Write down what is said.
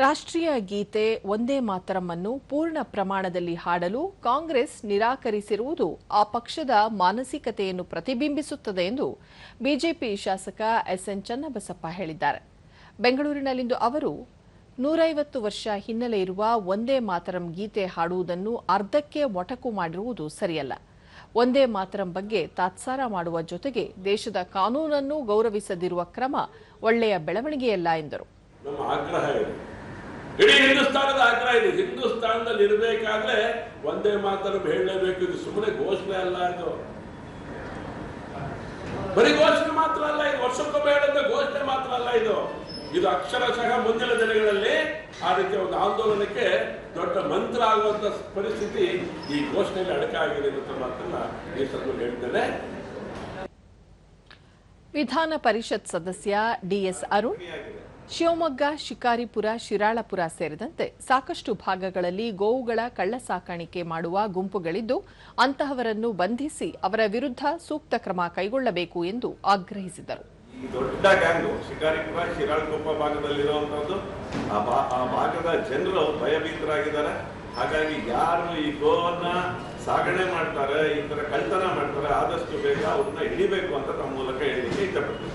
ರಾಷ್ಟ್ರೀಯ ಗೀತೆ ಒಂದೇ ಮಾತರಂ ಅನ್ನು ಪೂರ್ಣ ಪ್ರಮಾಣದಲ್ಲಿ ಹಾಡಲು ಕಾಂಗ್ರೆಸ್ ನಿರಾಕರಿಸಿರುವುದು ಆ ಪಕ್ಷದ ಮಾನಸಿಕತೆಯನ್ನು ಪ್ರತಿಬಿಂಬಿಸುತ್ತದೆ ಎಂದು ಬಿಜೆಪಿ ಶಾಸಕ ಎಸ್ಎನ್ ಚನ್ನಬಸಪ್ಪ ಹೇಳಿದ್ದಾರೆ. ಬೆಂಗಳೂರಿನಲ್ಲಿಂದು ಅವರು 150 ವರ್ಷ ಹಿನ್ನೆಲೆ ಇರುವ ಒಂದೇ ಮಾತರಂ ಗೀತೆ ಹಾಡುವುದನ್ನು ಅರ್ಧಕ್ಕೆ ಮೊಟಕು ಮಾಡಿರುವುದು ಸರಿಯಲ್ಲ. ಒಂದೇ ಮಾತರಂ ಬಗ್ಗೆ ತಾತ್ಸಾರ ಮಾಡುವ ಜೊತೆಗೆ ದೇಶದ ಕಾನೂನನ್ನು ಗೌರವಿಸದಿರುವ ಕ್ರಮ ಒಳ್ಳೆಯ ಬೆಳವಣಿಗೆಯಲ್ಲ ಎಂದರು. ಇಡೀ ಹಿಂದೂಸ್ತಾನದ ಆಗ್ರಹ ಇದೆ. ಹಿಂದೂಸ್ತಾನದಲ್ಲಿ ಇರಬೇಕಾದ್ರೆ ಒಂದೇ ಮಾತನ್ನು ಹೇಳಲೇಬೇಕು. ಇದು ಸುಮ್ಮನೆ ಘೋಷಣೆ ಅಲ್ಲ, ಇದು ಬರೀ ಘೋಷಣೆ ಮಾತ್ರ ಅಲ್ಲ, ಇದು ವರ್ಷಕ್ಕೊಮ್ಮೆ ಹೇಳಂತ ಘೋಷಣೆ ಮಾತ್ರ ಅಲ್ಲ, ಇದು ಅಕ್ಷರಶಃ ಮುಂದಿನ ದಿನಗಳಲ್ಲಿ ಆ ರೀತಿಯ ಒಂದು ಆಂದೋಲನಕ್ಕೆ ದೊಡ್ಡ ಮಂತ್ರ ಆಗುವಂತ ಪರಿಸ್ಥಿತಿ ಈ ಘೋಷಣೆಯಲ್ಲಿ ಅಡಕಾಗಿದೆ ಅಂತ ಮಾತನ್ನ ಈ ಸಂದರ್ಭದಲ್ಲಿ ಹೇಳ್ತೇನೆ. ವಿಧಾನ ಪರಿಷತ್ ಸದಸ್ಯ ಡಿಎಸ್ ಅರುಣ್ ಶಿವಮೊಗ್ಗ, ಶಿಕಾರಿಪುರ, ಶಿರಾಳಪುರ ಸೇರಿದಂತೆ ಸಾಕಷ್ಟು ಭಾಗಗಳಲ್ಲಿ ಗೋವುಗಳ ಕಳ್ಳ ಸಾಕಾಣಿಕೆ ಮಾಡುವ ಗುಂಪುಗಳಿದ್ದು ಅಂತಹವರನ್ನು ಬಂಧಿಸಿ ಅವರ ವಿರುದ್ಧ ಸೂಕ್ತ ಕ್ರಮ ಕೈಗೊಳ್ಳಬೇಕು ಎಂದು ಆಗ್ರಹಿಸಿದರು. ಈ ದೊಡ್ಡ ಗ್ಯಾಂಗು ಶಿಕಾರಿಪುರ, ಶಿರಾಳಕೊಪ್ಪ ಭಾಗದಲ್ಲಿರುವಂತದ್ದು ಆ ಭಾಗದ ಜನರು ಭಯಭೀತರಾಗಿದ್ದಾರೆ. ಹಾಗಾಗಿ ಯಾರು ಈ ಗೋವನ್ನ ಸಾಗಣೆ ಮಾಡ್ತಾರೆ, ಈ ತರ ಕಳ್ತನ ಮಾಡ್ತಾರೆ, ಆದಷ್ಟು ಬೇಗ ಅವ್ರನ್ನ ಹಿಡಿಬೇಕು ಅಂತ ತಮ್ಮ ಮೂಲಕ ಹೇಳಲಿಕ್ಕೆ ಇಷ್ಟಪಡ್ತೀನಿ.